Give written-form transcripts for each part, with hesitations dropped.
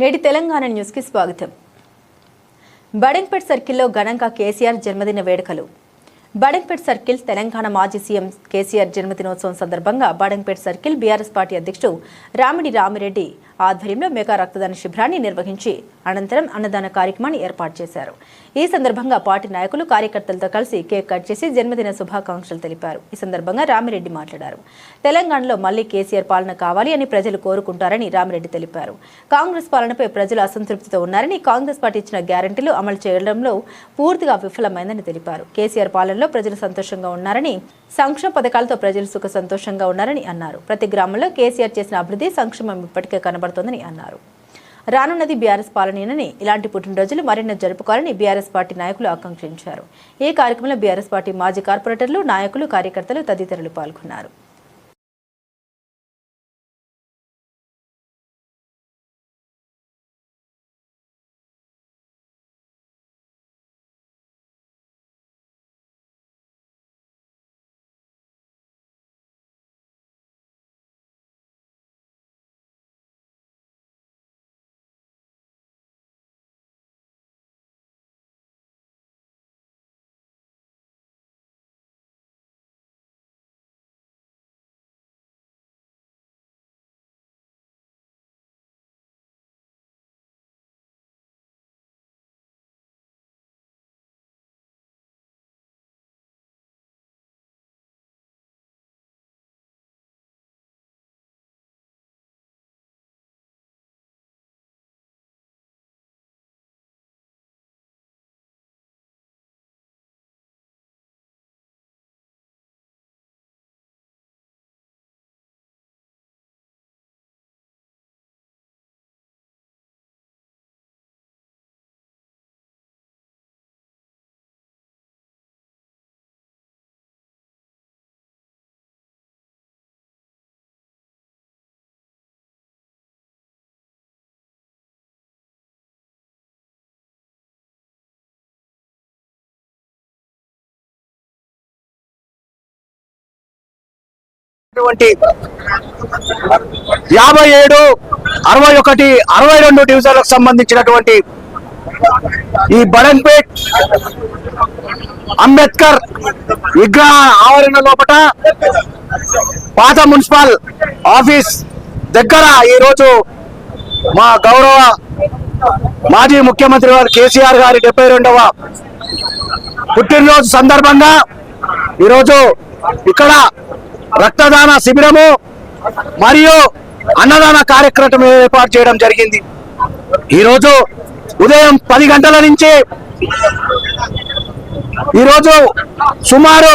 నేటి తెలంగాణ న్యూస్ కి స్వాగతం. బడంగ్పేట్ సర్కిల్లో ఘనంగా కేసీఆర్ జన్మదిన వేడుకలు. బడంగ్పేట్ సర్కిల్ తెలంగాణ మాజీ సీఎం కేసీఆర్ జన్మదినోత్సవం సందర్భంగా బడంగ్పేట్ సర్కిల్ బీఆర్ఎస్ పార్టీ అధ్యక్షుడు రామిడి రామిరెడ్డి ఆధ్వర్యంలో మెగా రక్తదాన శిబిరాన్ని నిర్వహించి అనంతరం అన్నదాన కార్యక్రమాన్ని ఏర్పాటు చేశారు. ఈ సందర్భంగా పార్టీ నాయకులు కార్యకర్తలతో కలిసి కేక్ కట్ చేసి జన్మదిన శుభాకాంక్షలు తెలిపారు. ఈ సందర్భంగా రామిరెడ్డి మాట్లాడారు. తెలంగాణలో మళ్లీ కేసీఆర్ పాలన కావాలి అని ప్రజలు కోరుకుంటారని రామిరెడ్డి తెలిపారు. కాంగ్రెస్ పాలనపై ప్రజలు అసంతృప్తితో ఉన్నారని, కాంగ్రెస్ పార్టీ ఇచ్చిన గ్యారంటీలు అమలు చేయడంలో పూర్తిగా విఫలమైందని తెలిపారు. కేసీఆర్ పాలనలో ప్రజలు సంతోషంగా ఉన్నారని, సంక్షేమ పథకాలతో ప్రజలు సుఖ సంతోషంగా ఉన్నారని అన్నారు. ప్రతి గ్రామంలో కేసీఆర్ చేసిన అభివృద్ధి సంక్షేమం ఇప్పటికే కనబడుతోందని అన్నారు. రానున్నది బీఆర్ఎస్ పాలనేనని, ఇలాంటి పుట్టినరోజులు మరెన్నో జరుపుకోవాలని బీఆర్ఎస్ పార్టీ నాయకులు ఆకాంక్షించారు. ఈ కార్యక్రమంలో బీఆర్ఎస్ పార్టీ మాజీ కార్పొరేటర్లు, నాయకులు, కార్యకర్తలు తదితరులు పాల్గొన్నారు. టువంటి 57, 61, 62 డివిజన్లకు సంబంధించినటువంటి ఈ బడంగ్పేట్ అంబేద్కర్ విగ్రహ ఆవరణ లోపల పాత మున్సిపల్ ఆఫీస్ దగ్గర ఈరోజు మా గౌరవ మాజీ ముఖ్యమంత్రి వారు కేసీఆర్ గారి 72వ పుట్టినరోజు సందర్భంగా ఈరోజు ఇక్కడ రక్తదాన శిబిరము మరియు అన్నదాన కార్యక్రమం ఏర్పాటు చేయడం జరిగింది. ఈరోజు ఉదయం 10 గంటల నుంచి ఈరోజు సుమారు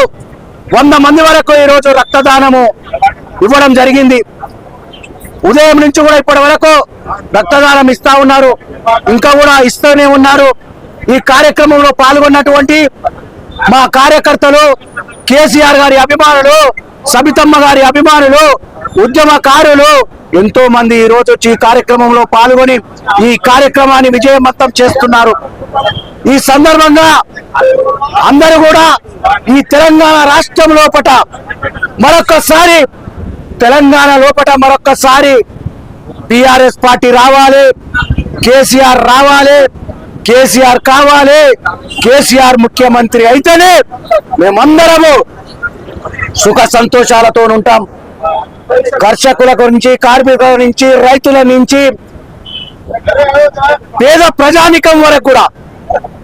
100 మంది వరకు ఈరోజు రక్తదానము ఇవ్వడం జరిగింది. ఉదయం నుంచి కూడా ఇప్పటి వరకు రక్తదానం ఇస్తా ఉన్నారు, ఇంకా కూడా ఇస్తూనే ఉన్నారు. ఈ కార్యక్రమంలో పాల్గొన్నటువంటి మా కార్యకర్తలు, కేసీఆర్ గారి అభిమానులు, సబితమ్మ గారి అభిమానులు, ఉద్యమకారులు ఎంతో మంది ఈ రోజు ఈ కార్యక్రమంలో పాల్గొని ఈ కార్యక్రమాన్ని విజయవంతం చేస్తున్నారు. ఈ సందర్భంగా అందరూ కూడా ఈ తెలంగాణ రాష్ట్రం లోపట మరొక్కసారి బీఆర్ఎస్ పార్టీ రావాలి, కేసీఆర్ రావాలి, కేసీఆర్ కావాలి, కేసీఆర్ ముఖ్యమంత్రి అయితేనే మేమందరము సుఖ సంతోషాలతో ఉంటాం. కర్షకుల నుంచి, కార్మికుల నుంచి, రైతుల నుంచి పేద ప్రజానికం వరకు కూడా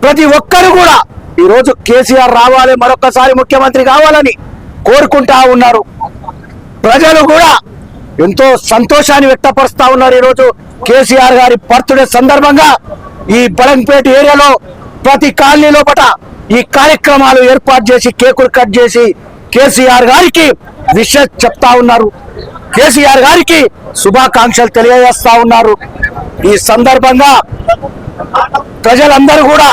ప్రతి ఒక్కరు కూడా ఈరోజు కేసీఆర్ రావాలి, మరొకసారి ముఖ్యమంత్రి కావాలని కోరుకుంటా ఉన్నారు. ప్రజలు కూడా ఎంతో సంతోషాన్ని వ్యక్తపరుస్తా ఉన్నారు. ఈరోజు కేసీఆర్ గారి బర్త్డే సందర్భంగా ఈ బడంగ్పేట ఏరియాలో ప్రతి కాలనీ లోపల ఈ కార్యక్రమాలు ఏర్పాటు చేసి కేకులు కట్ చేసి కేసీఆర్ గారికి విషయం చెప్తా ఉన్నారు. కేసీఆర్ గారికి శుభాకాంక్షలు తెలియజేస్తా ఉన్నారు. ఈ సందర్భంగా ప్రజలందరూ కూడా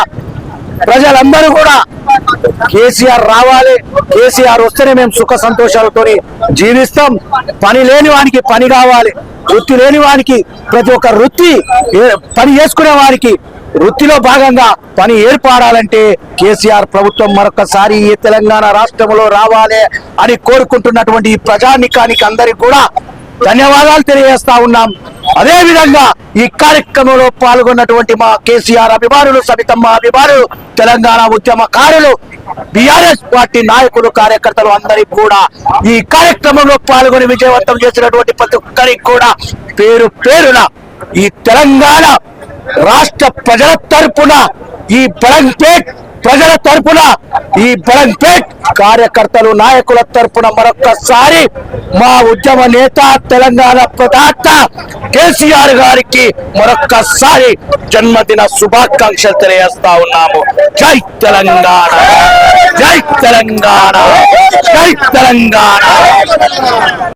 కేసీఆర్ రావాలి, కేసీఆర్ వస్తేనే మేము సుఖ సంతోషాలతో జీవిస్తాం. పని లేని వానికి పని కావాలి, వృత్తి లేని వానికి ప్రతి ఒక్క వృత్తి పని చేసుకునే వారికి వృత్తిలో భాగంగా పని ఏర్పడాలంటే కేసీఆర్ ప్రభుత్వం మరొకసారి ఈ తెలంగాణ రాష్ట్రంలో రావాలి అని కోరుకుంటున్నటువంటి ఈ ప్రజానికానికి అందరికి కూడా ధన్యవాదాలు తెలియజేస్తా ఉన్నాం. అదే విధంగా ఈ కార్యక్రమంలో పాల్గొన్నటువంటి మా కేసీఆర్ అభిమానులు, సబితమ్మ అభిమానులు, తెలంగాణ ఉద్యమకారులు, బీఆర్ఎస్ పార్టీ నాయకులు, కార్యకర్తలు అందరికీ కూడా ఈ కార్యక్రమంలో పాల్గొని విజయవంతం చేసినటువంటి ప్రతి ఒక్కరికి కూడా పేరు పేరున ఈ తెలంగాణ రాష్ట్ర ప్రజల తరపున, ఈ బడంగ్పేట్ ప్రజల తరపున, ఈ బడంగ్పేట్ కార్యకర్తలు నాయకుల తరపున మరొక్కసారి మా ఉద్యమ నేత తెలంగాణ ప్రదాత కేసీఆర్ గారికి మరొక్కసారి జన్మదిన శుభాకాంక్షలు తెలియజేస్తా ఉన్నాము. జై తెలంగాణ, జై తెలంగాణ, జై తెలంగాణ.